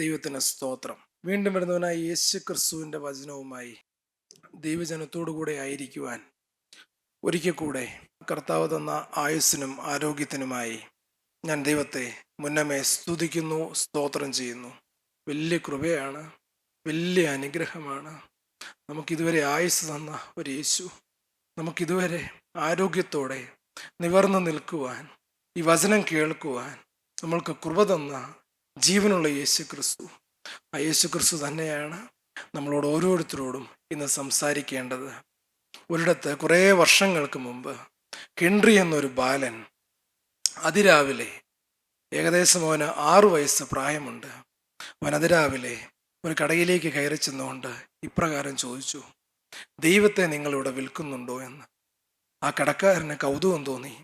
ദൈവത്തിന് സ്തോത്രം. വീണ്ടും വരുന്നവനായ യേശു ക്രിസ്തുവിൻ്റെ വചനവുമായി ദൈവജനത്തോടുകൂടെ ആയിരിക്കുവാൻ ഒരിക്കൽ കൂടെ കർത്താവ് തന്ന ആയുസ്സിനും ആരോഗ്യത്തിനുമായി ഞാൻ ദൈവത്തെ മുന്നമേ സ്തുതിക്കുന്നു, സ്തോത്രം ചെയ്യുന്നു. വലിയ കൃപയാണ്, വലിയ അനുഗ്രഹമാണ്. നമുക്കിതുവരെ ആയുസ് തന്ന ഒരു യേശു, നമുക്കിതുവരെ ആരോഗ്യത്തോടെ നിവർന്നു നിൽക്കുവാൻ, ഈ വചനം കേൾക്കുവാൻ നമ്മൾക്ക് കൃപ തന്ന ജീവനുള്ള യേശു ക്രിസ്തു. ആ യേശു ക്രിസ്തു തന്നെയാണ് നമ്മളോട് ഓരോരുത്തരോടും ഇന്ന് സംസാരിക്കേണ്ടത്. ഒരിടത്ത് കുറേ വർഷങ്ങൾക്ക് മുമ്പ് ഹെൻറി എന്നൊരു ബാലൻ അതിരാവിലെ, ഏകദേശം അവന് 6 വയസ്സ് പ്രായമുണ്ട്, അവൻ അതിരാവിലെ ഒരു കടയിലേക്ക് കയറി ചെന്നുകൊണ്ട് ഇപ്രകാരം ചോദിച്ചു, ദൈവത്തെ നിങ്ങളിവിടെ വിൽക്കുന്നുണ്ടോ എന്ന്. ആ കടക്കാരന് കൗതുകം തോന്നി.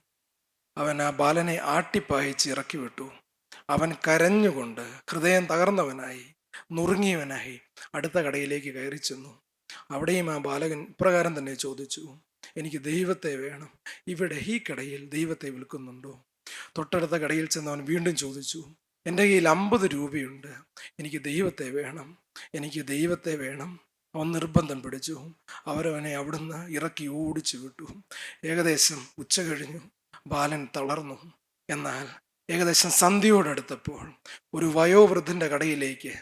അവൻ ആ ബാലനെ ആട്ടിപ്പായിച്ച് ഇറക്കി വിട്ടു. അവൻ കരഞ്ഞുകൊണ്ട് ഹൃദയം തകർന്നവനായി, നുറുങ്ങിയവനായി അടുത്ത കടയിലേക്ക് കയറി ചെന്നു. അവിടെയും ആ ബാലകൻ ഇപ്രകാരം തന്നെ ചോദിച്ചു, എനിക്ക് ദൈവത്തെ വേണം, ഇവിടെ ഈ കടയിൽ ദൈവത്തെ വിൽക്കുന്നുണ്ടോ? തൊട്ടടുത്ത കടയിൽ ചെന്നവൻ വീണ്ടും ചോദിച്ചു, എൻ്റെ കയ്യിൽ 50 രൂപയുണ്ട്, എനിക്ക് ദൈവത്തെ വേണം, എനിക്ക് ദൈവത്തെ വേണം. അവൻ നിർബന്ധം പിടിച്ചു. അവരവനെ അവിടുന്ന് ഇറക്കി ഓടിച്ചു വിട്ടു. ഏകദേശം ഉച്ച കഴിഞ്ഞു. ബാലൻ തളർന്നു. എന്നാൽ ഏകദേശം സന്ധ്യയോടടുത്തപ്പോൾ ഒരു വയോവൃദ്ധൻ്റെ കടയിലേക്ക്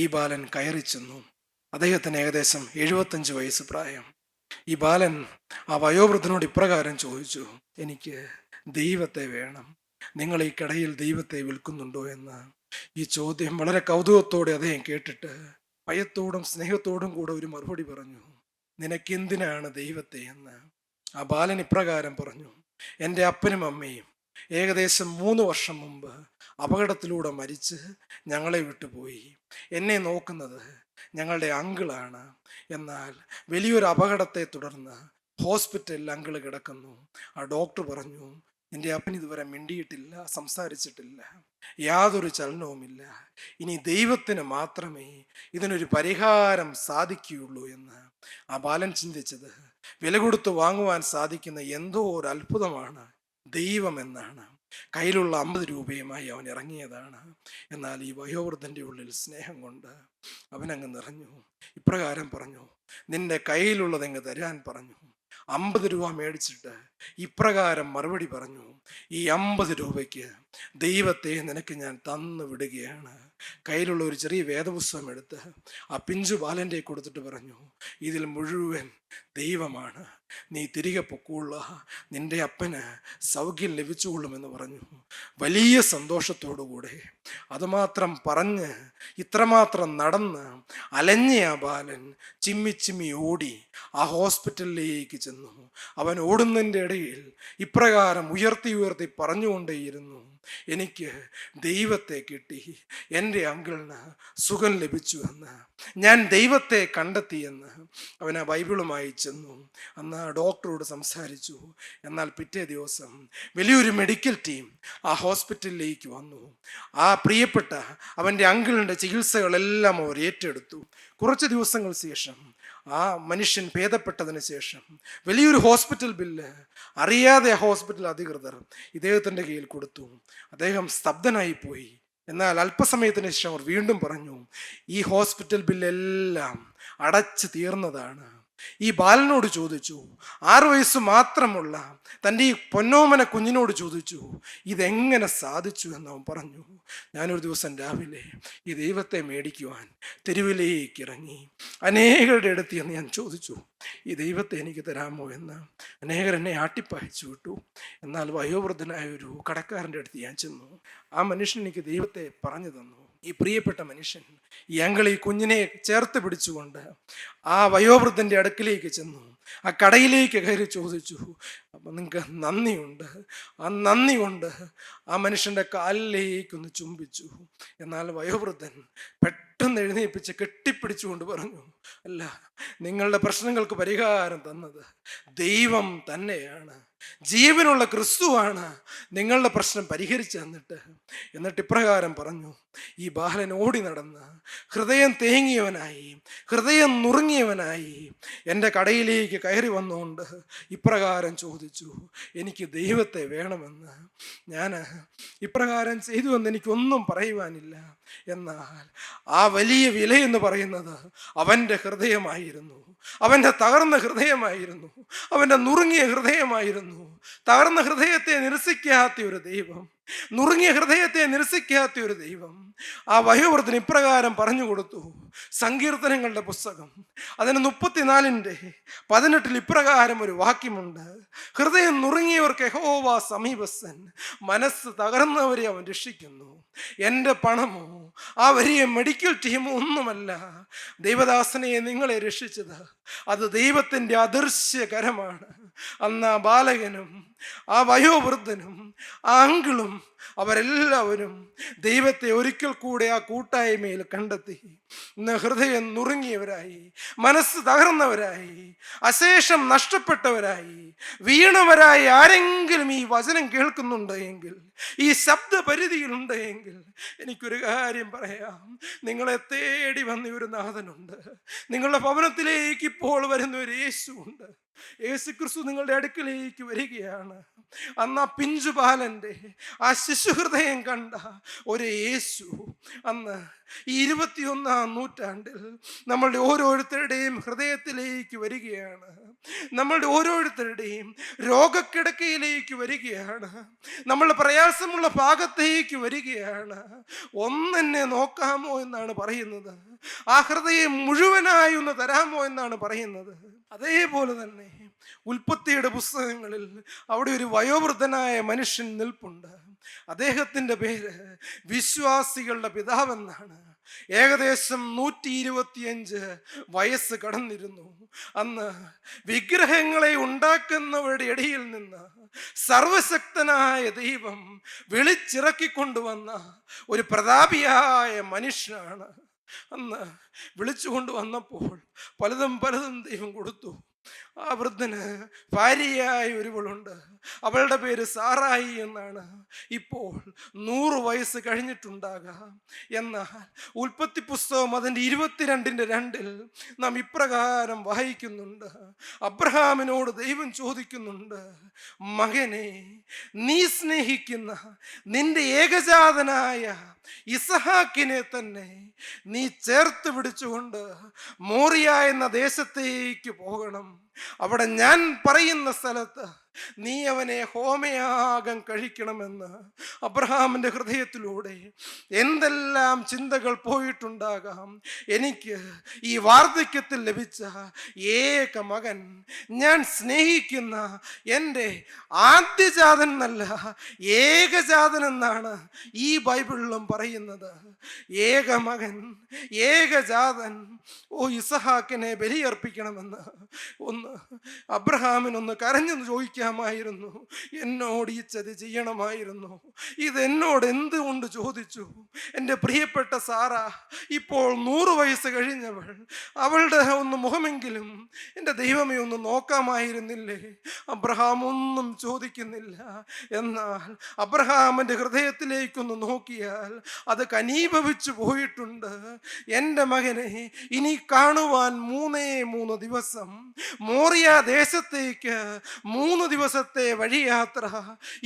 ഈ ബാലൻ കയറി ചെന്നു. അദ്ദേഹത്തിന് ഏകദേശം 75 വയസ്സ് പ്രായം. ഈ ബാലൻ ആ വയോവൃദ്ധനോട് ഇപ്രകാരം ചോദിച്ചു, എനിക്ക് ദൈവത്തെ വേണം, നിങ്ങൾ ഈ കടയിൽ ദൈവത്തെ വിൽക്കുന്നുണ്ടോ എന്ന്. ഈ ചോദ്യം വളരെ കൗതുകത്തോടെ അദ്ദേഹം കേട്ടിട്ട് ഭയത്തോടും സ്നേഹത്തോടും കൂടെ ഒരു മറുപടി പറഞ്ഞു, നിനക്കെന്തിനാണ് ദൈവത്തെ എന്ന്. ആ ബാലൻ ഇപ്രകാരം പറഞ്ഞു, എൻ്റെ അപ്പനും അമ്മയും ഏകദേശം 3 വർഷം മുമ്പ് അപകടത്തിലൂടെ മരിച്ച് ഞങ്ങളെ വിട്ടുപോയി. എന്നെ നോക്കുന്നത് ഞങ്ങളുടെ അങ്കിളാണ്. എന്നാൽ വലിയൊരു അപകടത്തെ തുടർന്ന് ഹോസ്പിറ്റലിൽ അങ്കിള് കിടക്കുന്നു. ആ ഡോക്ടർ പറഞ്ഞു, എൻ്റെ അപ്പൻ ഇതുവരെ മിണ്ടിയിട്ടില്ല, സംസാരിച്ചിട്ടില്ല, യാതൊരു ചലനവുമില്ല, ഇനി ദൈവത്തിന് മാത്രമേ ഇതിനൊരു പരിഹാരം സാധിക്കുകയുള്ളൂ എന്ന്. ആ ബാലൻ ചിന്തിച്ചത് വില കൊടുത്ത് വാങ്ങുവാൻ സാധിക്കുന്ന എന്തോ ഒരു അത്ഭുതമാണ് ദൈവം എന്നാണ്. കയ്യിലുള്ള 50 രൂപയുമായി അവൻ ഇറങ്ങിയതാണ്. എന്നാൽ ഈ വയോവൃദ്ധൻ്റെ ഉള്ളിൽ സ്നേഹം കൊണ്ട് അവനങ്ങ് നിറഞ്ഞു. ഇപ്രകാരം പറഞ്ഞു, നിന്റെ കയ്യിലുള്ളതെങ്ങ് തരാൻ പറഞ്ഞു. 50 രൂപ മേടിച്ചിട്ട് ഇപ്രകാരം മറുപടി പറഞ്ഞു, ഈ 50 രൂപയ്ക്ക് ദൈവത്തെ നിനക്ക് ഞാൻ തന്നു വിടുകയാണ്. കയ്യിലുള്ള ഒരു ചെറിയ വേദപുസ്തകം എടുത്ത് ആ പിഞ്ചു ബാലൻ്റെ കൊടുത്തിട്ട് പറഞ്ഞു, ഇതിൽ മുഴുവൻ ദൈവമാണ്, നീ തിരികെ പൊക്കോളുക, നിന്റെ അപ്പന് സൗഖ്യം ലഭിച്ചുകൊള്ളുമെന്ന് പറഞ്ഞു. വലിയ സന്തോഷത്തോടുകൂടെ അതുമാത്രം പറഞ്ഞ് ഇത്രമാത്രം നടന്ന് അലഞ്ഞ ആ ബാലൻ ചിമ്മി ഓടി ആ ഹോസ്പിറ്റലിലേക്ക് ചെന്നു. അവൻ ഓടുന്നതിൻ്റെ ഇടയിൽ ഇപ്രകാരം ഉയർത്തി പറഞ്ഞുകൊണ്ടേയിരുന്നു, എനിക്ക് ദൈവത്തെ കിട്ടി, എൻ്റെ അങ്കിളിന് സുഖം ലഭിച്ചു എന്ന്, ഞാൻ ദൈവത്തെ കണ്ടെത്തിയെന്ന്. അവൻ ആ ബൈബിളുമായി ചെന്നു. അന്ന് ആ ഡോക്ടറോട് സംസാരിച്ചു. എന്നാൽ പിറ്റേ ദിവസം വലിയൊരു മെഡിക്കൽ ടീം ആ ഹോസ്പിറ്റലിലേക്ക് വന്നു. ആ പ്രിയപ്പെട്ട അവൻ്റെ അങ്കിളിൻ്റെ ചികിത്സകളെല്ലാം അവർ ഏറ്റെടുത്തു. കുറച്ച് ദിവസങ്ങൾ ശേഷം ആ മനുഷ്യൻ ഭേദപ്പെട്ടതിന് ശേഷം വലിയൊരു ഹോസ്പിറ്റൽ ബില്ല് അറിയാതെ ആ ഹോസ്പിറ്റൽ അധികൃതർ ഇദ്ദേഹത്തിൻ്റെ കയ്യിൽ കൊടുത്തു. അദ്ദേഹം സ്തബ്ധനായി പോയി. എന്നാൽ അല്പസമയത്തിന് ശേഷം അവർ വീണ്ടും പറഞ്ഞു, ഈ ഹോസ്പിറ്റൽ ബില്ലെല്ലാം അടച്ചു തീർന്നതാണ്. ഈ ബാലനോട് ചോദിച്ചു, 6 വയസ്സ് മാത്രമുള്ള തൻ്റെ ഈ പൊന്നോമന കുഞ്ഞിനോട് ചോദിച്ചു, ഇതെങ്ങനെ സാധിച്ചു എന്നവൻ പറഞ്ഞു, ഞാനൊരു ദിവസം രാവിലെ ഈ ദൈവത്തെ മേടിക്കുവാൻ തെരുവിലേക്ക് ഇറങ്ങി. അനേകരുടെ അടുത്ത് എന്ന് ഞാൻ ചോദിച്ചു, ഈ ദൈവത്തെ എനിക്ക് തരാമോ എന്ന്. അനേകർ എന്നെ ആട്ടിപ്പായച്ചു വിട്ടു. എന്നാൽ വയോവൃദ്ധനായ ഒരു കടക്കാരൻ്റെ അടുത്ത് ഞാൻ ചെന്നു. ആ മനുഷ്യൻ എനിക്ക് ദൈവത്തെ പറഞ്ഞു തന്നു. ഈ പ്രിയപ്പെട്ട മനുഷ്യൻ ഈ അങ്കിൾ ഈ കുഞ്ഞിനെ ചേർത്ത് പിടിച്ചുകൊണ്ട് ആ വയോവൃദ്ധൻ്റെ അടുക്കിലേക്ക് ചെന്നു. ആ കടയിലേക്ക് കയറി ചോദിച്ചു, അപ്പം നിങ്ങൾക്ക് നന്ദിയുണ്ട്. ആ നന്ദി കൊണ്ട് ആ മനുഷ്യൻ്റെ കാലിലേക്കൊന്ന് ചുംബിച്ചു. എന്നാൽ വയോവൃദ്ധൻ പെട്ടെന്ന് എഴുന്നേൽപ്പിച്ച് കെട്ടിപ്പിടിച്ചുകൊണ്ട് പറഞ്ഞു, അല്ല, നിങ്ങളുടെ പ്രശ്നങ്ങൾക്ക് പരിഹാരം തന്നത് ദൈവം തന്നെയാണ്. ജീവനുള്ള ക്രിസ്തുവാണ് നിങ്ങളുടെ പ്രശ്നം പരിഹരിച്ചു എന്നിട്ട് ഇപ്രകാരം പറഞ്ഞു, ഈ ബാലൻ ഓടി നടന്ന് ഹൃദയം തേങ്ങിയവനായി, ഹൃദയം നുറുങ്ങിയവനായി എൻ്റെ കടയിലേക്ക് കയറി വന്നുകൊണ്ട് ഇപ്രകാരം ചോദിച്ചു, എനിക്ക് ദൈവത്തെ വേണമെന്ന്. ഞാൻ ഇപ്രകാരം ചെയ്തു എന്ന് എനിക്കൊന്നും പറയുവാനില്ല. എന്നാൽ ആ വലിയ വിലയെന്ന് പറയുന്നത് അവൻ്റെ ഹൃദയമായിരുന്നു, അവൻ്റെ തകർന്ന ഹൃദയമായിരുന്നു, അവൻ്റെ നുറുങ്ങിയ ഹൃദയമായിരുന്നു. തകർന്ന ഹൃദയത്തെ നിരസിക്കാത്ത ഒരു ദൈവം, നുറുങ്ങിയ ഹൃദയത്തെ നിരസിക്കാത്ത ഒരു ദൈവം ആ വയോവൃദ്ധന് ഇപ്രകാരം പറഞ്ഞു കൊടുത്തു. സങ്കീർത്തനങ്ങളുടെ പുസ്തകം അതിന് 34:18 ഇപ്രകാരം ഒരു വാക്യമുണ്ട്: ഹൃദയം നുറുങ്ങിയവർക്ക് യഹോവ സമീപസ്ഥൻ, മനസ്സ് തകർന്നവരെ അവൻ രക്ഷിക്കുന്നു. എൻ്റെ പണമോ ആ വലിയ മെഡിക്കൽ ടീമോ ഒന്നുമല്ല ദൈവദാസനെ നിങ്ങളെ രക്ഷിച്ചത്, അത് ദൈവത്തിൻ്റെ അദൃശ്യകരമാണ്. അന്ന് ആ ബാലകനും ആ വയോവൃദ്ധനും ആ അങ്കിളും അവരെല്ലാവരും ദൈവത്തെ ഒരിക്കൽ കൂടെ ആ കൂട്ടായ്മയിൽ കണ്ടെത്തി. ഇന്ന് ഹൃദയം നുറുങ്ങിയവരായി, മനസ്സ് തകർന്നവരായി, അശേഷം നഷ്ടപ്പെട്ടവരായി, വീണവരായി ആരെങ്കിലും ഈ വചനം കേൾക്കുന്നുണ്ട് എങ്കിൽ, ഈ ശബ്ദ പരിധിയിലുണ്ട് എങ്കിൽ, എനിക്കൊരു കാര്യം പറയാം. നിങ്ങളെ തേടി വന്ന ഒരു നാഥനുണ്ട്. നിങ്ങളുടെ ഭവനത്തിലേക്ക് ഇപ്പോൾ വരുന്ന ഒരു യേശുണ്ട്. യേശു ക്രിസ്തു നിങ്ങളുടെ അടുക്കലേക്ക് വരികയാണ്. അന്ന് ആ പിഞ്ചു ബാലന്റെ ആ ശിശുഹൃദയം കണ്ട ഒരു യേശു അന്ന് ഈ 21-ാം നൂറ്റാണ്ടിൽ നമ്മളുടെ ഓരോരുത്തരുടെയും ഹൃദയത്തിലേക്ക് വരികയാണ്. നമ്മളുടെ ഓരോരുത്തരുടെയും രോഗക്കിടക്കയിലേക്ക് വരികയാണ്. നമ്മളുടെ പ്രയാസമുള്ള ഭാഗത്തേക്ക് വരികയാണ്. ഒന്നെന്നെ നോക്കാമോ എന്നാണ് പറയുന്നത്. ആ ഹൃദയം മുഴുവനായി ഒന്ന് തരാമോ എന്നാണ് പറയുന്നത്. അതേപോലെ തന്നെ ഉൽപ്പത്തിയുടെ പുസ്തകങ്ങളിൽ അവിടെ ഒരു വയോവൃദ്ധനായ മനുഷ്യൻ നിൽപ്പുണ്ട്. അദ്ദേഹത്തിൻ്റെ പേര് വിശ്വാസികളുടെ പിതാവെന്നാണ്. ഏകദേശം 125 വയസ്സ് കടന്നിരുന്നു. അന്ന് വിഗ്രഹങ്ങളെ ഉണ്ടാക്കുന്നവരുടെ ഇടയിൽ നിന്ന് സർവശക്തനായ ദൈവം വിളിച്ചിറക്കിക്കൊണ്ടുവന്ന ഒരു പ്രതാപിയായ മനുഷ്യനാണ്. അന്ന് വിളിച്ചുകൊണ്ട് വന്നപ്പോൾ പലതും ദൈവം കൊടുത്തു. ആ വൃദ്ധന് ഭാര്യയായ ഒരുവളുണ്ട്. അവളുടെ പേര് സാറായി എന്നാണ്. ഇപ്പോൾ 100 വയസ്സ് കഴിഞ്ഞിട്ടുണ്ടാകാം. എന്നാൽ ഉൽപ്പത്തി പുസ്തകം അതിൻ്റെ 22:2 നാം ഇപ്രകാരം വായിക്കുന്നുണ്ട്. അബ്രഹാമിനോട് ദൈവം ചോദിക്കുന്നുണ്ട്, മകനെ, നീ സ്നേഹിക്കുന്ന നിന്റെ ഏകജാതനായ ഇസഹാക്കിനെ തന്നെ നീ ചേർത്ത് പിടിച്ചുകൊണ്ട് മോറിയ എന്ന ദേശത്തേക്ക് പോകണം. അവിടെ ഞാൻ പറയുന്ന സ്ഥലത്ത് നീ അവനെ ഹോമയാഗം കഴിക്കണമെന്ന് അബ്രഹാമിൻ്റെ ഹൃദയത്തിലൂടെ എന്തെല്ലാം ചിന്തകൾ പോയിട്ടുണ്ടാകാം. എനിക്ക് ഈ വാർദ്ധക്യത്തിൽ ലഭിച്ച ഏക മകൻ, ഞാൻ സ്നേഹിക്കുന്ന എൻ്റെ ആദ്യജാതൻ എന്നല്ല, ഏകജാതൻ എന്നാണ് ഈ ബൈബിളിലും പറയുന്നത്. ഏക മകൻ, ഏകജാതൻ, ഇസഹാക്കിനെ ബലിയർപ്പിക്കണമെന്ന് അബ്രഹാമിനൊന്ന് കരഞ്ഞു ചോദിക്കാമായിരുന്നു. എന്നോട് ഈ ചതി ചെയ്യണമായിരുന്നു. ഇതെന്നോട് എന്തുകൊണ്ട് ചോദിച്ചു? എൻ്റെ പ്രിയപ്പെട്ട സാറ ഇപ്പോൾ 100 വയസ്സ് കഴിഞ്ഞവൾ, അവളുടെ ഒന്ന് മുഖമെങ്കിലും എൻ്റെ ദൈവമേ ഒന്ന് നോക്കാമായിരുന്നില്ലേ? അബ്രഹാം ഒന്നും ചോദിക്കുന്നില്ല. എന്നാൽ അബ്രഹാമിൻ്റെ ഹൃദയത്തിലേക്കൊന്ന് നോക്കിയാൽ അത് കനീഭവിച്ചു പോയിട്ടുണ്ട്. എൻ്റെ മകനെ ഇനി കാണുവാൻ 3 ദിവസം, മോറിയ ദേശത്തേക്ക് 3 ദിവസത്തെ വഴിയാത്ര.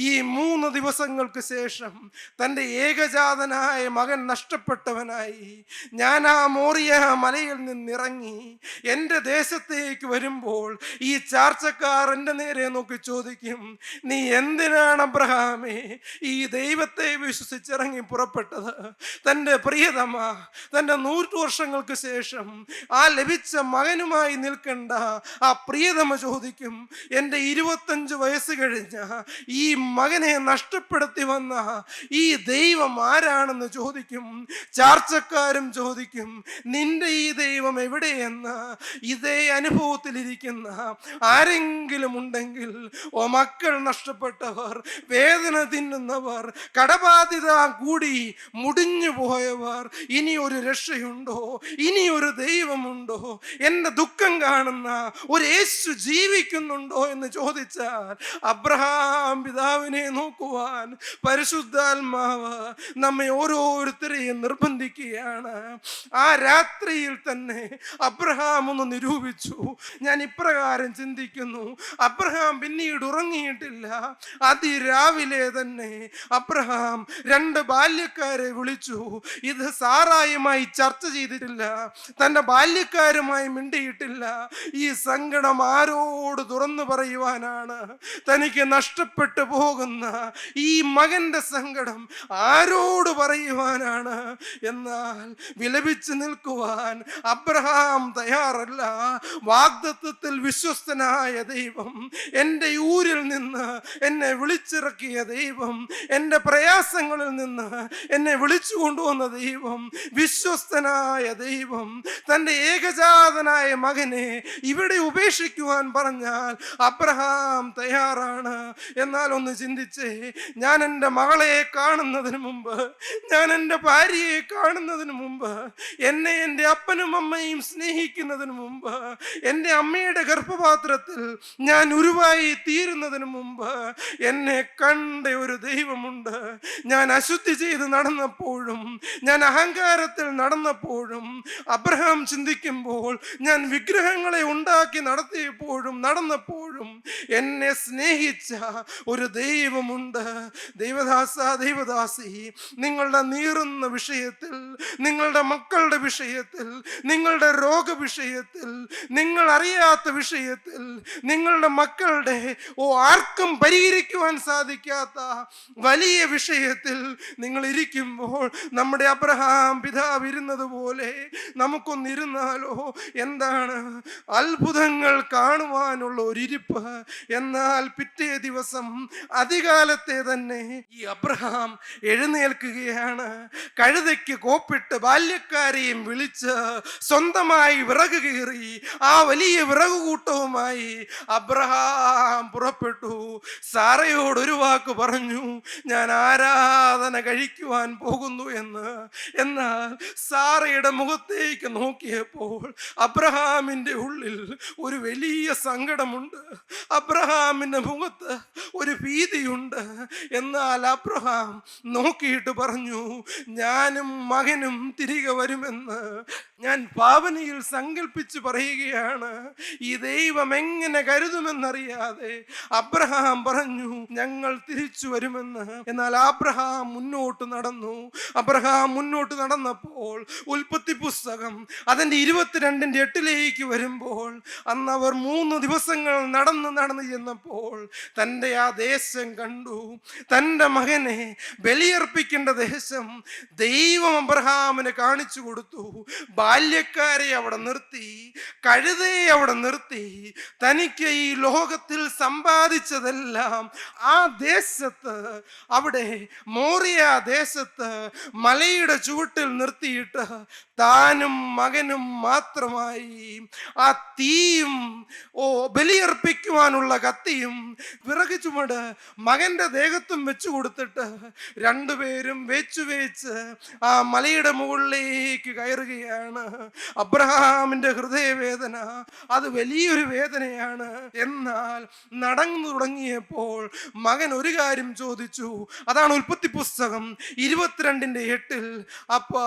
ഈ 3 ദിവസങ്ങൾക്ക് ശേഷം തൻ്റെ ഏകജാതനായ മകൻ നഷ്ടപ്പെട്ടവനായി ഞാൻ ആ മോറിയ മലയിൽ നിന്നിറങ്ങി എൻ്റെ ദേശത്തേക്ക് വരുമ്പോൾ ഈ ചാർച്ചക്കാർ എൻ്റെ നേരെ നോക്കി ചോദിക്കും, നീ എന്തിനാണ് അബ്രഹാമേ ഈ ദൈവത്തെ വിശ്വസിച്ചിറങ്ങി പുറപ്പെട്ടത്? തൻ്റെ പ്രിയതമ തൻ്റെ 100 വർഷങ്ങൾക്ക് ശേഷം ആ ലഭിച്ച മകനുമായി നിൽക്കേണ്ട ആ പ്രിയതമ ചോദിക്കും, എൻ്റെ 25 വയസ്സ് കഴിഞ്ഞ ഈ മകനെ നഷ്ടപ്പെടുത്തി വന്ന ഈ ദൈവം ആരാണെന്ന് ചോദിക്കും. ചാർച്ചക്കാരും ചോദിക്കും, നിന്റെ ഈ ദൈവം എവിടെയെന്ന്. ഇതേ അനുഭവത്തിലിരിക്കുന്ന ആരെങ്കിലും ഉണ്ടെങ്കിൽ, മക്കൾ നഷ്ടപ്പെട്ടവർ, വേദന തിന്നുന്നവർ, കടബാധ്യത കൂടി മുടിഞ്ഞു പോയവർ, ഇനി ഒരു രക്ഷയുണ്ടോ? ഇനി ഒരു ദൈവമുണ്ടോ? എൻ്റെ ദുഃഖം കാണുന്ന ഒരു യേശു ജീവിക്കുന്നുണ്ടോ എന്ന് ചോദിച്ചാൽ വെച്ചാൽ അബ്രഹാം പിതാവിനെ നോക്കുവാൻ പരിശുദ്ധാത്മാവ് നമ്മെ ഓരോരുത്തരെയും നിർബന്ധിക്കുകയാണ്. ആ രാത്രിയിൽ തന്നെ അബ്രഹാം ഒന്ന് നിരൂപിച്ചു. ഞാൻ ഇപ്രകാരം ചിന്തിക്കുന്നു, അബ്രഹാം പിന്നീട് ഉറങ്ങിയിട്ടില്ല. അതിരാവിലെ തന്നെ അബ്രഹാം 2 ബാല്യക്കാരെ വിളിച്ചു. ഇത് സാറായുമായി ചർച്ച ചെയ്തിട്ടില്ല, തൻ്റെ ബാല്യക്കാരുമായി മിണ്ടിയിട്ടില്ല. ഈ സങ്കടം ആരോട് തുറന്നു പറയുവാനാണ്? തനിക്ക് നഷ്ടപ്പെട്ടു പോകുന്ന ഈ മകന്റെ സങ്കടം ആരോട് പറയുവാനാണ്? എന്നാൽ വിലപിച്ച് നിൽക്കുവാൻ അബ്രഹാം തയ്യാറല്ല. വാഗ്ദത്തത്തിൽ വിശ്വസ്തനായ ദൈവം, എൻ്റെ ഊരിൽ നിന്ന് എന്നെ വിളിച്ചിറക്കിയ ദൈവം, എൻ്റെ പ്രയാസങ്ങളിൽ നിന്ന് എന്നെ വിളിച്ചു കൊണ്ടുവന്ന ദൈവം, വിശ്വസ്തനായ ദൈവം തൻ്റെ ഏകജാതനായ മകനെ ഇവിടെ ഉപേക്ഷിക്കുവാൻ പറഞ്ഞാൽ അബ്രഹാം തയ്യാറാണ്. എന്നാൽ ഒന്ന് ചിന്തിച്ചേ, ഞാൻ എൻ്റെ മകളെ കാണുന്നതിന് മുമ്പ്, ഞാൻ എൻ്റെ ഭാര്യയെ കാണുന്നതിന് മുമ്പ്, എന്നെ എൻ്റെ അപ്പനും അമ്മയും സ്നേഹിക്കുന്നതിന് മുമ്പ്, എൻ്റെ അമ്മയുടെ ഗർഭപാത്രത്തിൽ ഞാൻ ഉരുവായി തീരുന്നതിന് മുമ്പ് എന്നെ കണ്ട ഒരു ദൈവമുണ്ട്. ഞാൻ അശുദ്ധി ചെയ്ത് നടന്നപ്പോഴും, ഞാൻ അഹങ്കാരത്തിൽ നടന്നപ്പോഴും, അബ്രഹാം ചിന്തിക്കുമ്പോൾ ഞാൻ വിഗ്രഹങ്ങളെ ഉണ്ടാക്കി നടന്നപ്പോഴും എന്നെ സ്നേഹിച്ച ഒരു ദൈവമുണ്ട്. ദൈവദാസ, ദൈവദാസി, നിങ്ങളുടെ നീറുന്ന വിഷയത്തിൽ, നിങ്ങളുടെ മക്കളുടെ വിഷയത്തിൽ, നിങ്ങളുടെ രോഗവിഷയത്തിൽ, നിങ്ങൾ അറിയാത്ത വിഷയത്തിൽ, നിങ്ങളുടെ മക്കളുടെ ആർക്കും പരിഹരിക്കുവാൻ സാധിക്കാത്ത വലിയ വിഷയത്തിൽ നിങ്ങൾ ഇരിക്കുമ്പോൾ നമ്മുടെ അബ്രഹാം പിതാവ് ഇരുന്നത് പോലെ നമുക്കൊന്നിരുന്നാലോ? എന്താണ് അത്ഭുതങ്ങൾ കാണുവാനുള്ള ഒരിരിപ്പ്. എന്നാൽ പിറ്റേ ദിവസം അതികാലത്തെ തന്നെ ഈ അബ്രഹാം എഴുന്നേൽക്കുകയാണ്. കഴുതയ്ക്ക് കോപ്പിട്ട് ബാല്യക്കാരെയും വിളിച്ച് സ്വന്തമായി വിറക് കീറി ആ വലിയ വിറക് കൂട്ടവുമായി അബ്രഹാം പുറപ്പെട്ടു. സാറയോട് ഒരു വാക്ക് പറഞ്ഞു, ഞാൻ ആരാധന കഴിക്കുവാൻ പോകുന്നു എന്ന്. എന്നാൽ സാറയുടെ മുഖത്തേക്ക് നോക്കിയപ്പോൾ അബ്രഹാമിൻ്റെ ഉള്ളിൽ ഒരു വലിയ സങ്കടമുണ്ട്. അബ്രഹാമിൻ്റെ മുഖത്ത് ഒരു ഭീതിയുണ്ട്. എന്നാൽ അബ്രഹാം നോക്കിയിട്ട് പറഞ്ഞു, ഞാനും മകനും തിരികെ വരുമെന്ന് ഞാൻ ഭാവനയിൽ സങ്കല്പിച്ച് പറയുകയാണ്. ഈ ദൈവം എങ്ങനെ കരുതുമെന്നറിയാതെ അബ്രഹാം പറഞ്ഞു, ഞങ്ങൾ തിരിച്ചു വരുമെന്ന്. എന്നാൽ അബ്രഹാം മുന്നോട്ട് നടന്നു. അബ്രഹാം മുന്നോട്ട് നടന്നപ്പോൾ ഉൽപ്പത്തി പുസ്തകം അതിൻ്റെ 22:8 വരുമ്പോൾ, അന്ന് അവർ 3 ദിവസങ്ങൾ നടന്ന് ചെന്നപ്പോൾ തൻ്റെ ആ ദേശം കണ്ടു. തൻ്റെ മകനെ ബലിയർപ്പിക്കേണ്ട ദേശം ദൈവം അബ്രഹാമിന് കാണിച്ചു കൊടുത്തു. ബാല്യക്കാരെ അവിടെ നിർത്തി, കഴുതയെ അവിടെ നിർത്തി, തനിക്ക് ഈ ലോകത്തിൽ സമ്പാദിച്ചതെല്ലാം ആ ദേശത്ത്, അവിടെ മോറിയ ദേശത്ത് മലയുടെ ചുവട്ടിൽ നിർത്തിയിട്ട് താനും മകനും മാത്രമായി ആ തീയും ബലിയർപ്പിക്കുവാനുള്ള കത്തിയും വിറക് ചുമട് മകന്റെ ദേഹത്തും വെച്ചു കൊടുത്തിട്ട് രണ്ടുപേരും വേച്ച് ആ മലയുടെ മുകളിലേക്ക് കയറുകയാണ്. അബ്രഹാമിന്റെ ഹൃദയവേദന അത് വലിയൊരു വേദനയാണ്. എന്നാൽ നടന്നു തുടങ്ങിയപ്പോൾ മകൻ ഒരു കാര്യം ചോദിച്ചു. അതാണ് ഉൽപ്പത്തി പുസ്തകം 22:8. അപ്പാ,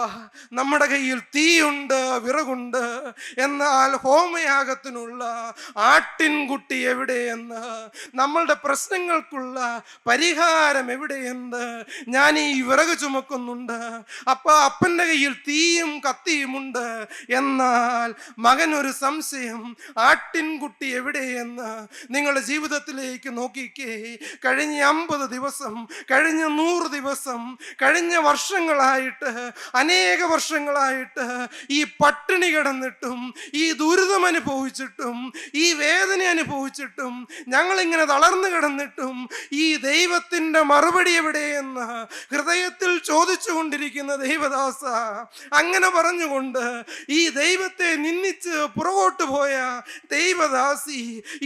നമ്മുടെ കയ്യിൽ തീയുണ്ട്, വിറകുണ്ട്, എന്നാൽ ഹോമയാഗത്തിനുള്ള ആട്ടിൻകുട്ടി എവിടെയെന്ന്, നമ്മളുടെ പ്രശ്നങ്ങൾക്കുള്ള പരിഹാരം എവിടെയെന്ന് ഞാൻ ഈ വിറക് ചുമക്കുന്നുണ്ട്. അപ്പൻ്റെ കയ്യിൽ തീയും കത്തിയുമുണ്ട്, എന്നാൽ മകൻ ഒരു സംശയം, ആട്ടിൻകുട്ടി എവിടെയെന്ന്. നിങ്ങളുടെ ജീവിതത്തിലേക്ക് നോക്കിക്കേ. കഴിഞ്ഞ 50 ദിവസം, കഴിഞ്ഞ 100 ദിവസം, കഴിഞ്ഞ വർഷങ്ങളായിട്ട്, അനേക വർഷങ്ങളായിട്ട് ഈ പട്ടിണി കിടന്നിട്ടും, ഈ ദുരിതം അനുഭവിച്ചിട്ടും, ഈ വേദന അനുഭവിച്ചിട്ടും, ഞങ്ങളിങ്ങനെ തളർന്നു കിടന്നിട്ടും എന്നിട്ടും ഈ ദൈവത്തിന്റെ മറുപടി എവിടെയെന്ന് ഹൃദയത്തിൽ ചോദിച്ചു കൊണ്ടിരിക്കുന്ന ദൈവദാസ, അങ്ങനെ പറഞ്ഞുകൊണ്ട് ഈ ദൈവത്തെ നിന്ദിച്ച് പുറകോട്ട് പോയ ദൈവദാസി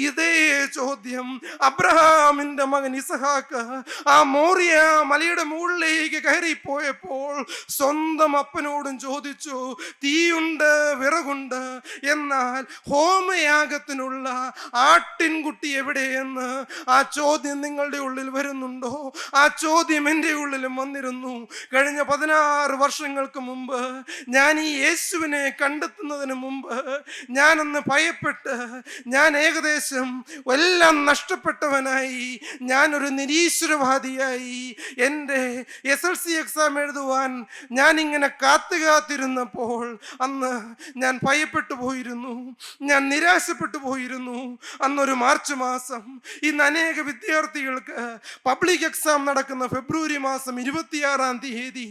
ഇതേ ചോദ്യം അബ്രഹാമിന്റെ മകൻ ഇസഹാക്ക് ആ മോറിയ മലയുടെ മുകളിലേക്ക് കയറിപ്പോയപ്പോൾ സ്വന്തം അപ്പനോടും ചോദിച്ചു, തീയുണ്ട് വിറകുണ്ട്, എന്നാൽ ഹോമയാഗത്തിനുള്ള ആട്ടിൻകുട്ടി എവിടെയെന്ന് ആ ചോദ്യം നിങ്ങളുടെ ഉള്ളിൽ വരുന്നുണ്ടോ? ആ ചോദ്യം എൻ്റെ ഉള്ളിലും വന്നിരുന്നു. കഴിഞ്ഞ 16 വർഷങ്ങൾക്ക് മുമ്പ് ഞാൻ ഈ യേശുവിനെ കണ്ടെത്തുന്നതിന് മുമ്പ് ഞാനൊന്ന് ഭയപ്പെട്ട്, ഞാൻ ഏകദേശം എല്ലാം നഷ്ടപ്പെട്ടവനായി, ഞാനൊരു നിരീശ്വരവാദിയായി. എൻ്റെ SLC എക്സാം എഴുതുവാൻ ഞാനിങ്ങനെ കാത്തിരുന്നപ്പോൾ അന്ന് ഞാൻ ഭയപ്പെട്ടു പോയിരുന്നു, ഞാൻ നിരാശപ്പെട്ടു പോയിരുന്നു. അന്നൊരു മാർച്ച് മാസം, ഇന്ന് അനേക വിദ്യാർത്ഥികൾക്ക് പബ്ലിക് എക്സാം നടക്കുന്ന ഫെബ്രുവരി മാസം 26-ാം തീയതി,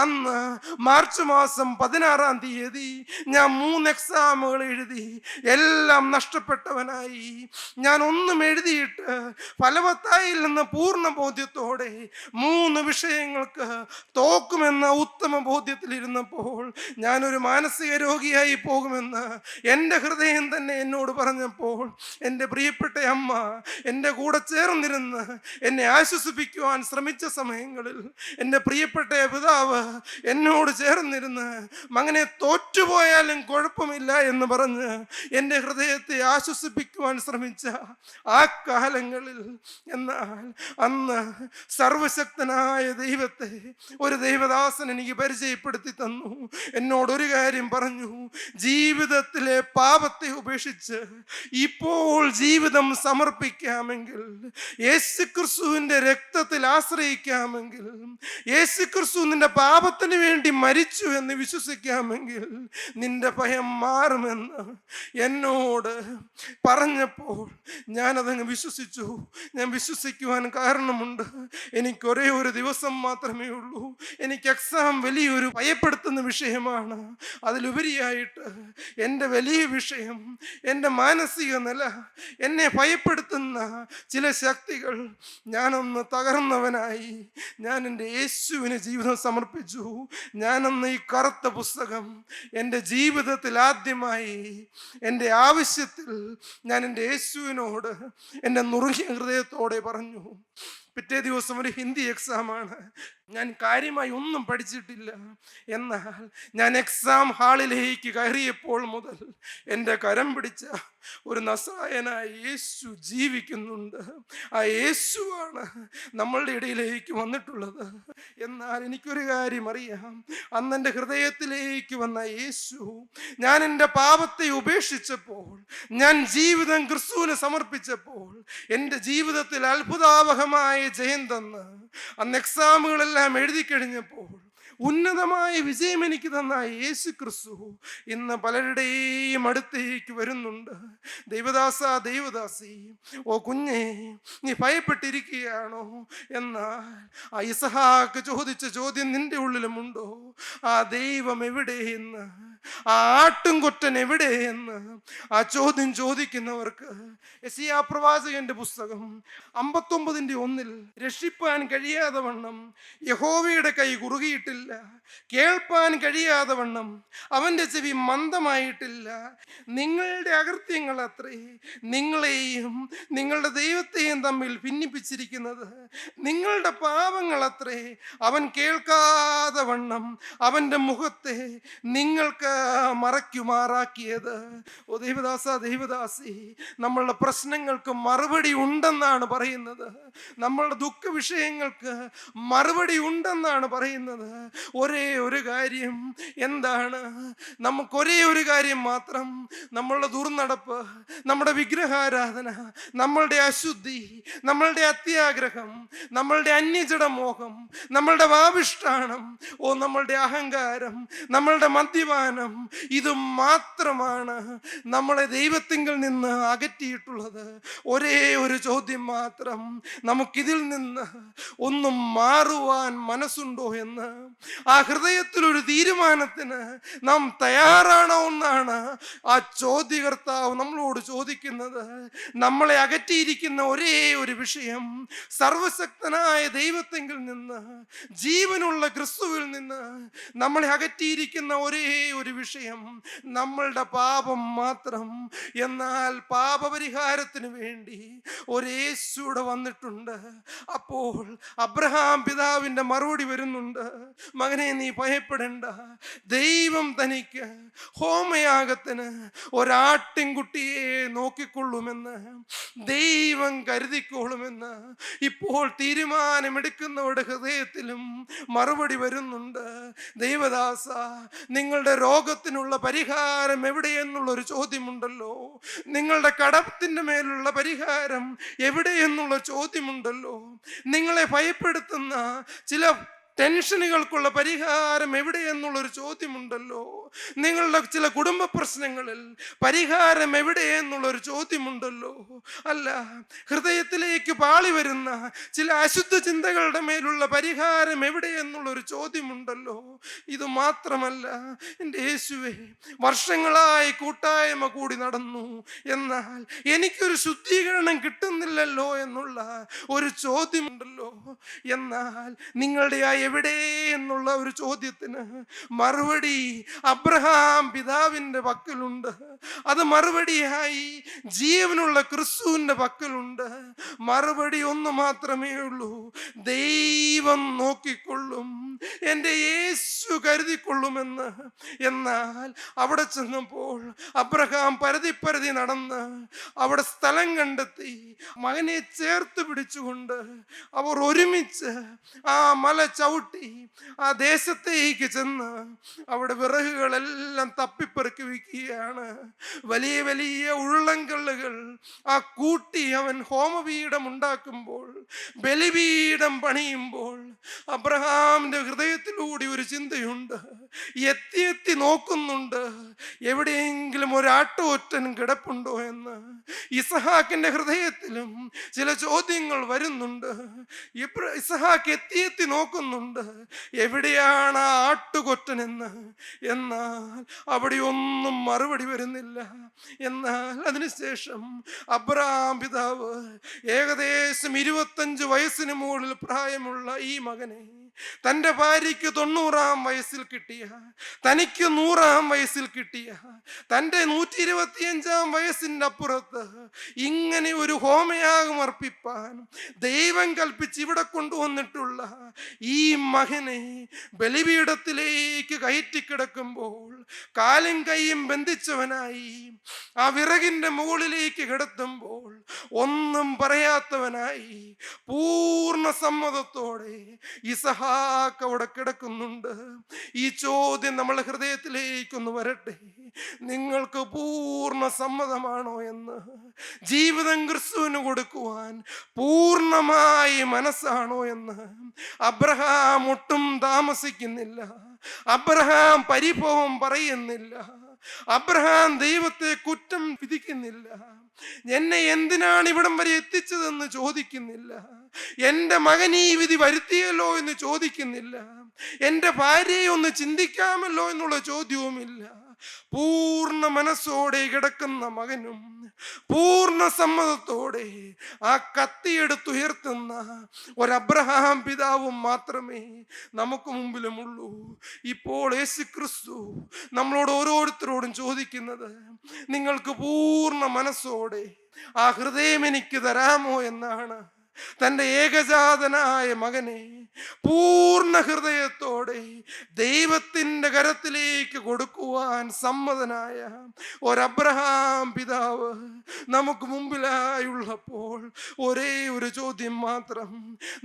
അന്ന് മാർച്ച് മാസം 16-ാം തീയതി ഞാൻ 3 എക്സാമുകൾ എഴുതി, എല്ലാം നഷ്ടപ്പെട്ടവനായി. ഞാൻ ഒന്നും എഴുതിയിട്ട് ഫലവത്തായില്ലെന്ന പൂർണ്ണ ബോധ്യത്തോടെ 3 വിഷയങ്ങൾക്ക് തോക്കുമെന്ന ഉത്തമ ബോധ്യത്തിലിരുന്നപ്പോൾ, ഞാനൊരു മാനസിക രോഗിയായി പോകുമെന്ന് എൻ്റെ ഹൃദയം തന്നെ എന്നോട് പറഞ്ഞപ്പോൾ, എൻ്റെ പ്രിയപ്പെട്ട അമ്മ എൻ്റെ കൂടെ ചേർന്നിരുന്ന് എന്നെ ആശ്വസിപ്പിക്കുവാൻ ശ്രമിച്ച സമയങ്ങളിൽ എൻ്റെ പ്രിയപ്പെട്ട പിതാവ് എന്നോട് ചേർന്നിരുന്ന്, മകനെ തോറ്റുപോയാലും കുഴപ്പമില്ല എന്ന് പറഞ്ഞ് എൻ്റെ ഹൃദയത്തെ ആശ്വസിപ്പിക്കുവാൻ ശ്രമിച്ച ആ കാലങ്ങളിൽ, എന്നാൽ അന്ന് സർവശക്തനായ ദൈവത്തെ ഒരു ദൈവദാസൻ എനിക്ക് പരിചയപ്പെടുത്തി തന്നു. എന്നോടൊരു കാര്യം പറഞ്ഞു, ജീവിതത്തിലെ പാപത്തെ ഉപേക്ഷിച്ച് ഇപ്പോൾ ജീവിതം സമർപ്പിക്കാമെങ്കിൽ, യേശുക്രിസ്തുവിന്റെ രക്തത്തിൽ ആശ്രയിക്കാമെങ്കിൽ, യേശുക്രിസ്തു നിന്റെ പാപത്തിന് വേണ്ടി മരിച്ചു എന്ന് വിശ്വസിക്കാമെങ്കിൽ നിന്റെ ഭയം മാറുമെന്ന് എന്നോട് പറഞ്ഞപ്പോൾ ഞാനതങ്ങ് വിശ്വസിച്ചു. ഞാൻ വിശ്വസിക്കുവാൻ കാരണമുണ്ട്. എനിക്ക് ഒരേ ഒരു ദിവസം മാത്രമേ ഉള്ളൂ. എനിക്ക് എക്സാം വലിയൊരു ഭയപ്പെടുത്തുന്ന വിഷയമാണ്. അതിലുപരിയായിട്ട് എൻ്റെ വലിയ വിഷയം, എൻ്റെ മാനസിക നില, എന്നെ ഭയപ്പെടുത്തുന്ന ചില ശക്തികൾ. ഞാനൊന്ന് തകർന്നവനായി ഞാൻ എൻ്റെ യേശുവിന് ജീവിതം സമർപ്പിച്ചു. ഞാനന്ന് ഈ കറുത്ത പുസ്തകം എൻ്റെ ജീവിതത്തിൽ ആദ്യമായി എൻ്റെ ആവശ്യത്തിൽ ഞാൻ എൻ്റെ യേശുവിനോട് എൻ്റെ നുറുകിയ ഹൃദയത്തോടെ പറഞ്ഞു. പിറ്റേ ദിവസം ഒരു ഹിന്ദി എക്സാമാണ്. ഞാൻ കാര്യമായി ഒന്നും പഠിച്ചിട്ടില്ല. എന്നാൽ ഞാൻ എക്സാം ഹാളിലേക്ക് കയറിയപ്പോൾ മുതൽ എൻ്റെ കരം പിടിച്ച ഒരു നസായനായ യേശു ജീവിക്കുന്നുണ്ട്. ആ യേശുവാണ് നമ്മളുടെ ഇടയിലേക്ക് വന്നിട്ടുള്ളത്. എന്നാൽ എനിക്കൊരു കാര്യം അറിയാം, അന്ന് എൻ്റെ ഹൃദയത്തിലേക്ക് വന്ന യേശു, ഞാൻ എൻ്റെ പാപത്തെ ഉപേക്ഷിച്ചപ്പോൾ, ഞാൻ ജീവിതം ക്രിസ്തുവിന് സമർപ്പിച്ചപ്പോൾ, എൻ്റെ ജീവിതത്തിൽ അത്ഭുതാവഹമായ ജയം തന്ന് അന്ന് എക്സാമുകളെല്ലാം എഴുതി കഴിഞ്ഞപ്പോൾ ഉന്നതമായ വിജയം എനിക്ക് തന്ന യേശു ക്രിസ്തു ഇന്ന് പലരുടെയും അടുത്തേക്ക് വരുന്നുണ്ട്. ദൈവദാസ, ദൈവദാസി, ഓ കുഞ്ഞേ, നീ ഭയപ്പെട്ടിരിക്കുകയാണോ? എന്നാൽ ആ ഇസഹാക്ക് ചോദിച്ച ചോദ്യം നിന്റെ ഉള്ളിലുമുണ്ടോ? ആ ദൈവം എവിടെയെന്ന്, ആ ആട്ടുംകൊറ്റൻ എവിടെയെന്ന് ആ ചോദ്യം ചോദിക്കുന്നവർക്ക് യെശയ്യാ പ്രവാചകന്റെ പുസ്തകം 59:1 രക്ഷിപ്പാൻ കഴിയാതെ വണ്ണം യഹോവയുടെ കൈ കുറുകിയിട്ടില്ല, കേൾപ്പാൻ കഴിയാതെ വണ്ണം അവൻ്റെ ചെവി മന്ദമായിട്ടില്ല. നിങ്ങളുടെ അകൃത്യങ്ങൾ അത്രേ നിങ്ങളെയും നിങ്ങളുടെ ദൈവത്തെയും തമ്മിൽ ഭിന്നിപ്പിച്ചിരിക്കുന്നത്. നിങ്ങളുടെ പാപങ്ങൾ അത്രേ അവൻ കേൾക്കാതെ വണ്ണം അവൻ്റെ മുഖത്തെ നിങ്ങൾക്ക് മറയ്ക്കുമാറാക്കിയത്. ഓ ദൈവദാസ, ദൈവദാസി, നമ്മളുടെ പ്രശ്നങ്ങൾക്ക് മറുപടി ഉണ്ടെന്നാണ് പറയുന്നത്. നമ്മളുടെ ദുഃഖ വിഷയങ്ങൾക്ക് മറുപടി ഉണ്ടെന്നാണ് പറയുന്നത്. ഒരേ ഒരു കാര്യം എന്താണ്? നമുക്കൊരേ ഒരു കാര്യം മാത്രം, നമ്മളുടെ ദുർനടപ്പ്, നമ്മുടെ വിഗ്രഹാരാധന, നമ്മളുടെ അശുദ്ധി, നമ്മളുടെ അത്യാഗ്രഹം, നമ്മളുടെ അന്യജഡമോഹം, നമ്മളുടെ വാവിഷ്ഠാനം, നമ്മളുടെ അഹങ്കാരം, നമ്മളുടെ മദ്യപാനം, ഇത് മാത്രമാണ് നമ്മളെ ദൈവത്തിങ്കിൽ നിന്ന് അകറ്റിയിട്ടുള്ളത്. ഒരേ ഒരു ചോദ്യം മാത്രം, നമുക്കിതിൽ നിന്ന് ഒന്നും മാറുവാൻ മനസ്സുണ്ടോ എന്ന് ആ ഹൃദയത്തിൽ ഒരു തീരുമാനത്തിന് നാം തയ്യാറാണോ എന്നാണ് ആ ചോദ്യകർത്താവ് നമ്മളോട് ചോദിക്കുന്നത്. നമ്മളെ അകറ്റിയിരിക്കുന്ന ഒരേ ഒരു വിഷയം, സർവശക്തനായ ദൈവത്തെങ്കിൽ നിന്ന്, ജീവനുള്ള ക്രിസ്തുവിൽ നിന്ന് നമ്മളെ അകറ്റിയിരിക്കുന്ന ഒരേ ഒരു വിഷയം നമ്മളുടെ പാപം മാത്രം. എന്നാൽ പാപപരിഹാരത്തിന് വേണ്ടി ഒരു യേശുവിടെ വന്നിട്ടുണ്ട്. അപ്പോൾ അബ്രഹാം പിതാവിന്റെ മറുപടി വരുന്നുണ്ട്, മകനെ നീ ഭയപ്പെടേണ്ട, ദൈവം തനിക്ക് ഹോമയാഗത്തിന് ഒരാട്ടിൻകുട്ടിയെ നോക്കിക്കൊള്ളുമെന്ന്, ദൈവം കരുതിക്കൊള്ളുമെന്ന് ഇപ്പോൾ തീരുമാനമെടുക്കുന്നവരുടെ ഹൃദയത്തിലും മറുപടി വരുന്നുണ്ട്. ദൈവദാസ, നിങ്ങളുടെ രോഗത്തിനുള്ള പരിഹാരം എവിടെയെന്നുള്ളൊരു ചോദ്യമുണ്ടല്ലോ, നിങ്ങളുടെ കടത്തിന്റെ മേലുള്ള പരിഹാരം എവിടെയെന്നുള്ള ചോദ്യമുണ്ടല്ലോ, നിങ്ങളെ ഭയപ്പെടുത്തുന്ന ചില ടെൻഷനുകൾക്കുള്ള പരിഹാരം എവിടെയെന്നുള്ളൊരു ചോദ്യമുണ്ടല്ലോ, നിങ്ങളുടെ ചില കുടുംബ പ്രശ്നങ്ങളിൽ പരിഹാരം എവിടെയെന്നുള്ളൊരു ചോദ്യമുണ്ടല്ലോ, അല്ല ഹൃദയത്തിലേക്ക് പാളി വരുന്ന ചില അശുദ്ധ ചിന്തകളുടെ മേലുള്ള പരിഹാരം എവിടെയെന്നുള്ളൊരു ചോദ്യമുണ്ടല്ലോ. ഇത് മാത്രമല്ല എൻ്റെ യേശുവേ, വർഷങ്ങളായി കൂട്ടായ്മ കൂടി നടന്നു, എന്നാൽ എനിക്കൊരു ശുദ്ധീകരണം കിട്ടുന്നില്ലല്ലോ എന്നുള്ള ഒരു ചോദ്യമുണ്ടല്ലോ. എന്നാൽ നിങ്ങളുടെ ആ എവിടെ എന്നുള്ള ഒരു ചോദ്യത്തിന് മറുപടി അബ്രഹാം പിതാവിന്റെ പക്കലുണ്ട്. അത് മറുപടിയായി ജീവനുള്ള ക്രിസ്തുവിന്റെ പക്കലുണ്ട്. മറുപടി ഒന്ന് മാത്രമേ ഉള്ളൂ, ദൈവം നോക്കിക്കൊള്ളും, എൻ്റെ യേശു കരുതിക്കൊള്ളുമെന്ന്. എന്നാൽ അവിടെ ചെന്നപ്പോൾ അബ്രഹാം പരതി നടന്ന് അവിടെ സ്ഥലം കണ്ടെത്തി മകനെ ചേർത്ത് പിടിച്ചുകൊണ്ട് അവർ ഒരുമിച്ച് ആ മല ചവിട്ടി ആ ദേശത്തേക്ക് ചെന്ന് അവിടെ വിറകുകളെല്ലാം തപ്പിപ്പെറുക്കി വയ്ക്കുകയാണ്. വലിയ വലിയ ഉരുളൻകല്ലുകൾ ആ കൂട്ടി അവൻ ഹോമപീഠം ഉണ്ടാക്കുമ്പോൾ, ബലിപീഠം പണിയുമ്പോൾ അബ്രഹാമിന്റെ ഹൃദയത്തിലൂടെ ഒരു ചിന്തയുണ്ട്, എത്തി നോക്കുന്നുണ്ട് എവിടെയെങ്കിലും ഒരാട്ടുകൊറ്റൻ കിടപ്പുണ്ടോ എന്ന്. ഇസഹാക്കിന്റെ ഹൃദയത്തിലും ചില ചോദ്യങ്ങൾ വരുന്നുണ്ട്. ഇസഹാക്ക് എത്തി നോക്കുന്നുണ്ട് എവിടെയാണ് ആ ആട്ടുകൊറ്റനെന്ന്. എന്നാൽ അവിടെ ഒന്നും മറുപടി വരുന്നില്ല. എന്നാൽ അതിനുശേഷം അബ്രഹാം പിതാവ് ഏകദേശം 25 വയസ്സിന് മുകളിൽ പ്രായമുള്ള ഈ മകനെ തൻ്റെ ഭാര്യയ്ക്ക് 90-ാം വയസ്സിൽ കിട്ടിയ, തനിക്ക് 100-ാം വയസ്സിൽ കിട്ടിയ, തൻ്റെ 125-ാം വയസ്സിൻ്റെ അപ്പുറത്ത് ഇങ്ങനെ ഒരു ഹോമയാഗം അർപ്പിപ്പാൻ ദൈവം കൽപ്പിച്ച് ഇവിടെ കൊണ്ടുവന്നിട്ടുള്ള ഈ മകനെ ബലിപീഠത്തിലേക്ക് കയറ്റിക്കിടക്കുമ്പോൾ കാലും കൈയും ബന്ധിച്ചവനായി ആ വിറകിന്റെ മുകളിലേക്ക് കിടത്തുമ്പോൾ ഒന്നും പറയാത്തവനായി പൂർണ്ണ സമ്മതത്തോടെ ഇസഹാക്ക് അവിടെ കിടക്കുന്നുണ്ട്. ഈ ചോദ്യം നമ്മളെ ഹൃദയത്തിലേക്കൊന്ന് വരട്ടെ, നിങ്ങൾക്ക് പൂർണ്ണ സമ്മതമാണോ എന്ന്? ജീവിതം ക്രിസ്തുവിന് കൊടുക്കുവാൻ പൂർണ്ണമായി മനസ്സാണോ എന്ന്? അബ്രഹാം ഒട്ടും താമസിക്കുന്നില്ല, അബ്രഹാം പരിഭവം പറയുന്നില്ല, അബ്രഹാം ദൈവത്തെ കുറ്റം വിധിക്കുന്നില്ല, എന്നെ എന്തിനാണ് ഇവിടം വരെ എത്തിച്ചതെന്ന് ചോദിക്കുന്നില്ല, എൻ്റെ മകൻ ഈ വിധി വരുത്തിയല്ലോ എന്ന് ചോദിക്കുന്നില്ല, എൻ്റെ ഭാര്യയെ ഒന്ന് ചിന്തിക്കാമല്ലോ എന്നുള്ള ചോദ്യവുമില്ല. പൂർണ്ണ മനസ്സോടെ കിടക്കുന്ന മകനും പൂർണ്ണ സമ്മതത്തോടെ ആ കത്തിയെടുത്തുയർത്തുന്ന ഒരു അബ്രഹാം പിതാവും മാത്രമേ നമുക്ക് മുമ്പിലുമുള്ളൂ. ഇപ്പോൾ യേശു ക്രിസ്തു നമ്മളോട് ഓരോരുത്തരോടും ചോദിക്കുന്നത്, നിങ്ങൾക്ക് പൂർണ്ണ മനസ്സോടെ ആ ഹൃദയം എനിക്ക് തരാമോ എന്നാണ്. തൻ്റെ ഏകജാതനായ മകനെ പൂർണ്ണ ഹൃദയത്തോടെ ദൈവത്തിൻ്റെ കരത്തിലേക്ക് കൊടുക്കുവാൻ സമ്മതനായ ഒരബ്രഹാം പിതാവ് നമുക്ക് മുമ്പിലായുള്ളപ്പോൾ ഒരേ ഒരു ചോദ്യം മാത്രം,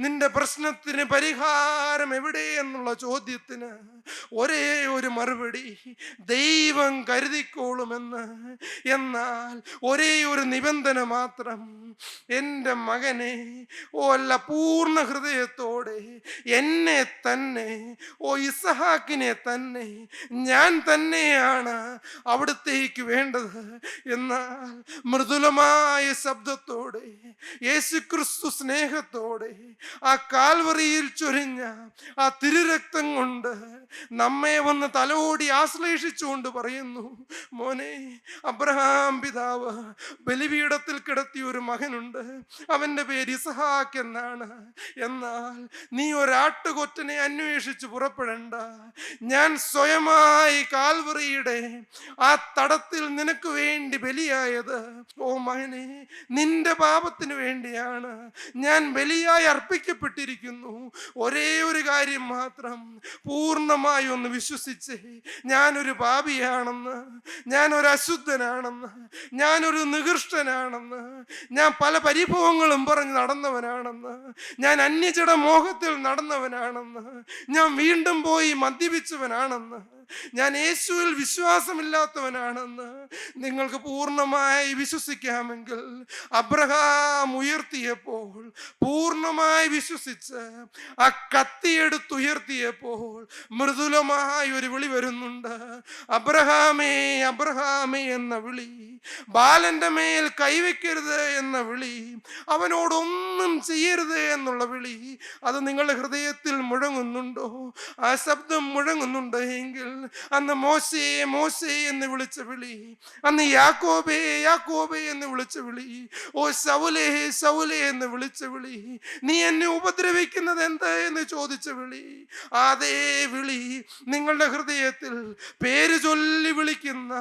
നിന്റെ പ്രശ്നത്തിന് പരിഹാരം എവിടെ എന്നുള്ള ചോദ്യത്തിന് ഒരേ ഒരു മറുപടി, ദൈവം കരുതിക്കോളുമെന്ന്. എന്നാൽ ഒരേ ഒരു നിബന്ധന മാത്രം, എൻ്റെ മകനെ അല്ല, പൂർണ്ണ ഹൃദയത്തോടെ എന്നെ തന്നെ, ഇസഹാക്കിനെ തന്നെ ഞാൻ തന്നെയാണ് അവിടത്തേക്ക് വേണ്ടത്. എന്നാൽ മൃദുലമായ ശബ്ദത്തോടെ യേശുക്രിസ്തു സ്നേഹത്തോടെ ആ കാൽവറിയിൽ ചൊരിഞ്ഞ ആ തിരുരക്തം കൊണ്ട് നമ്മെ വന്ന് തലോടി ആശ്ലേഷിച്ചുകൊണ്ട് പറയുന്നു, മോനെ, അബ്രഹാം പിതാവ് ബലിപീഠത്തിൽ കിടത്തിയ ഒരു മകനുണ്ട്, അവന്റെ പേര് ഇസഹാക്ക് എന്നാണ്. എന്നാൽ നീ ഒരാട്ടുകൊറ്റനെ അന്വേഷിച്ച് പുറപ്പെടണ്ട. ഞാൻ സ്വയമായി കാൽവറിയുടെ ആ തടത്തിൽ നിനക്ക് വേണ്ടി ബലിയായത്, മകനെ, നിന്റെ പാപത്തിന് വേണ്ടിയാണ് ഞാൻ ബലിയായി അർപ്പിക്കപ്പെട്ടിരിക്കുന്നു. ഒരേ ഒരു കാര്യം മാത്രം പൂർണ്ണമായി ഒന്ന് വിശ്വസിച്ച്, ഞാനൊരു പാപിയാണെന്ന്, ഞാനൊരു അശുദ്ധനാണെന്ന്, ഞാനൊരു നികൃഷ്ടനാണെന്ന്, ഞാൻ പല പരിഭവങ്ങളും പറഞ്ഞ് നടന്നവനാണെന്ന്, ഞാൻ അന്യജട മോഹത്തിൽ നടന്നവനാണെന്ന്, ഞാൻ വീണ്ടും പോയി മദ്യപിച്ചവനാണെന്ന്, ഞാൻ യേശുവിൽ വിശ്വാസമില്ലാത്തവനാണെന്ന് നിങ്ങൾക്ക് പൂർണ്ണമായി വിശ്വസിക്കാമെങ്കിൽ, അബ്രഹാം ഉയർത്തിയപ്പോൾ പൂർണ്ണമായി വിശ്വസിച്ച് ആ കത്തിയെടുത്തുയർത്തിയപ്പോൾ മൃദുലമായ ഒരു വിളി വരുന്നുണ്ട്. അബ്രഹാമേ, അബ്രഹാമേ എന്ന വിളി, ബാലന്റെ മേൽ കൈവയ്ക്കരുത് എന്ന വിളി, അവനോടൊന്നും ചെയ്യരുത് എന്നുള്ള വിളി, അത് നിങ്ങളുടെ ഹൃദയത്തിൽ മുഴങ്ങുന്നുണ്ടോ? ആ ശബ്ദം മുഴങ്ങുന്നുണ്ട് എങ്കിൽ അന്ന് മോശേ, മോശേ എന്ന് വിളിച്ച വിളി, അന്ന് യാക്കോബേ, യാക്കോബേ എന്ന് വിളിച്ച വിളി, ശൗലേ, ശൗലേ എന്ന് വിളിച്ച വിളി, നീ എന്നെ ഉപദ്രവിക്കുന്നത് എന്താ എന്ന് ചോദിച്ച വിളി, അതേ വിളി നിങ്ങളുടെ ഹൃദയത്തിൽ പേര് ചൊല്ലി വിളിക്കുന്ന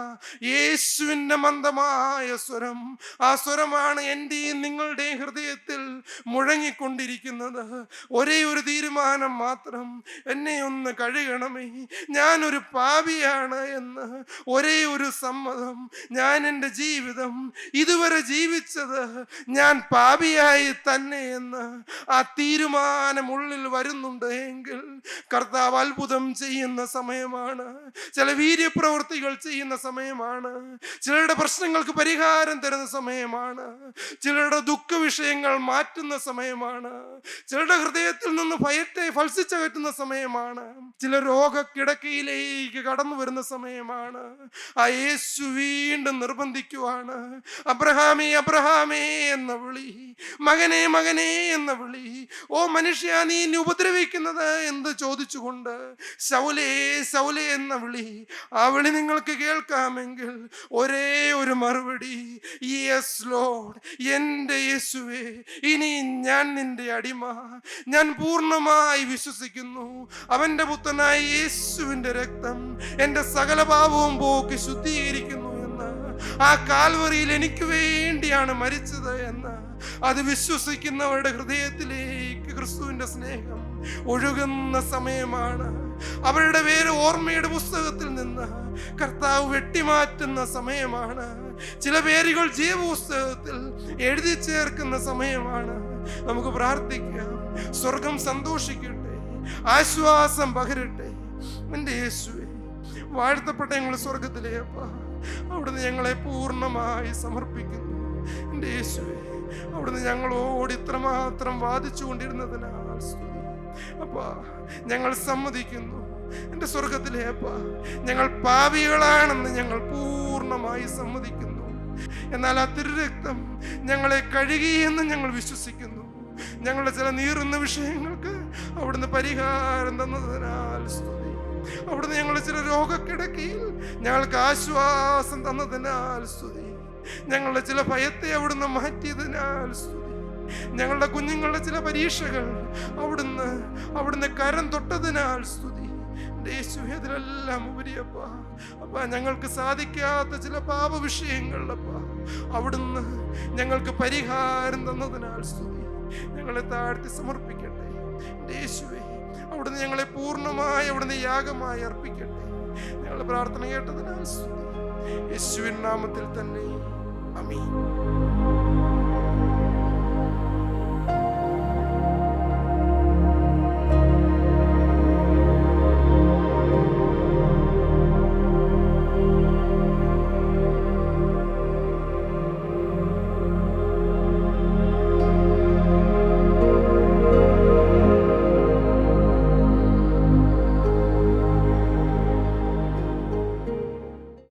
യേശുവിൻ്റെ മന്ദമായ സ്വരം, ആ സ്വരമാണ് എൻ്റെയും നിങ്ങളുടെയും ഹൃദയത്തിൽ മുഴങ്ങിക്കൊണ്ടിരിക്കുന്നത്. ഒരേ ഒരു തീരുമാനം മാത്രം, എന്നെ ഒന്ന് കഴുകണമേ, ഞാനൊരു പാപിയാണ് എന്ന് ഒരേ ഒരു സമ്മതം. ഞാൻ എൻ്റെ ജീവിതം ഇതുവരെ ജീവിച്ചത് ഞാൻ പാപിയായി തന്നെ എന്ന് ആ തീരുമാനം ഉള്ളിൽ വരുന്നുണ്ട് എങ്കിൽ കർത്താവ് അത്ഭുതം ചെയ്യുന്ന സമയമാണ്. ചില വീര്യപ്രവൃത്തികൾ ചെയ്യുന്ന സമയമാണ്. ചിലരുടെ പ്രശ്നങ്ങൾക്ക് പരിഹാരം തരുന്ന സമയമാണ്. ചിലരുടെ ദുഃഖ വിഷയങ്ങൾ മാറ്റുന്ന സമയമാണ്. ചിലരുടെ ഹൃദയത്തിൽ നിന്ന് ഭയത്തെ ഫൽസിച്ചകറ്റുന്ന സമയമാണ്. ചില രോഗക്കിടക്കയിലേക്ക് കടന്നു വരുന്ന സമയമാണ്. ആ യേശു വീണ്ടും നിർബന്ധിക്കുവാണ്. അബ്രഹാമേ, അബ്രഹാമേ എന്ന വിളി, മകനെ, മകനെ എന്ന വിളി, മനുഷ്യ നീ ഉപദ്രവിക്കുന്നത് എന്ത് ചോദിച്ചുകൊണ്ട് ശൗലേ, ശൗലേ എന്ന വിളി, ആ വിളി നിങ്ങൾക്ക് കേൾക്കാമെങ്കിൽ ഒരേ ഒരു മറുപടി, യെസ് ലോർഡ്, എൻ്റെ യേശുവേ, ഇനി ഞാൻ നിന്റെ അടിമ, ഞാൻ പൂർണ്ണമായി വിശ്വസിക്കുന്നു. അവൻ്റെ പുത്രനായ യേശുവിൻ്റെ രക്തം എൻ്റെ സകല പാപവും പോക്കി ശുദ്ധീകരിക്കുന്നു എന്ന്, ആ കാൽവറിയിൽ എനിക്ക് വേണ്ടിയാണ് മരിച്ചത് എന്ന് അത് വിശ്വസിക്കുന്നവരുടെ ഹൃദയത്തിലേക്ക് ക്രിസ്തുവിന്റെ സ്നേഹം ഒഴുകുന്ന സമയമാണ്. അവരുടെ പേര് ഓർമ്മയുടെ പുസ്തകത്തിൽ നിന്ന് കർത്താവ് വെട്ടിമാറ്റുന്ന സമയമാണ്. ചില പേരുകൾ ജീവപുസ്തകത്തിൽ എഴുതി ചേർക്കുന്ന സമയമാണ്. നമുക്ക് പ്രാർത്ഥിക്കാം. സ്വർഗം സന്തോഷിക്കട്ടെ, ആശ്വാസം പകരട്ടെ. എൻ്റെ യേശുവേ, വാഴ്ത്തപ്പെട്ട ഞങ്ങൾ സ്വർഗത്തിലെ അപ്പ, അവിടുന്ന് ഞങ്ങളെ പൂർണ്ണമായി സമർപ്പിക്കുന്നു. എൻ്റെ യേശുവേ, അവിടുന്ന് ഞങ്ങളോട് ഇത്രമാത്രം വാദിച്ചു കൊണ്ടിരുന്നതിനാൽ സ്തുതി. അപ്പാ, ഞങ്ങൾ സമ്മതിക്കുന്നു. എൻ്റെ സ്വർഗത്തിലെ അപ്പ, ഞങ്ങൾ പാപികളാണെന്ന് ഞങ്ങൾ പൂർണ്ണമായി സമ്മതിക്കുന്നു. എന്നാൽ ആ തിരുരക്തം ഞങ്ങളെ കഴുകിയെന്ന് ഞങ്ങൾ വിശ്വസിക്കുന്നു. ഞങ്ങളുടെ ചില നീറുന്ന വിഷയങ്ങൾക്ക് അവിടുന്ന് പരിഹാരം തന്നതിനാൽ സ്തുതി. അവിടുന്ന് ഞങ്ങളുടെ ചില രോഗക്കിടക്കയിൽ ഞങ്ങൾക്ക് ആശ്വാസം തന്നതിനാൽ സ്തുതി. ഞങ്ങളുടെ ചില ഭയത്തെ അവിടുന്ന് മാറ്റിയതിനാൽ സ്തുതി. ഞങ്ങളുടെ കുഞ്ഞുങ്ങളുടെ ചില പരീക്ഷകൾ അവിടുന്ന് കരം തൊട്ടതിനാൽ സ്തുതി. യേശുവേ, അതിലെല്ലാം ഉപരിയപ്പ, ഞങ്ങൾക്ക് സാധിക്കാത്ത ചില പാപ വിഷയങ്ങളിലപ്പ അവിടുന്ന് ഞങ്ങൾക്ക് പരിഹാരം തന്നതിനാൽ സ്തുതി. ഞങ്ങളെ താഴ്ത്തി സമർപ്പിക്കട്ടെ. യേശുവേ, അവിടുന്ന് ഞങ്ങളെ പൂർണ്ണമായി അവിടുന്ന് യാഗമായി അർപ്പിക്കട്ടെ. ഞങ്ങളുടെ പ്രാർത്ഥന കേട്ടതിനാൽ സ്തുതി. യേശുവിൻ നാമത്തിൽ തന്നെ, ആമേൻ.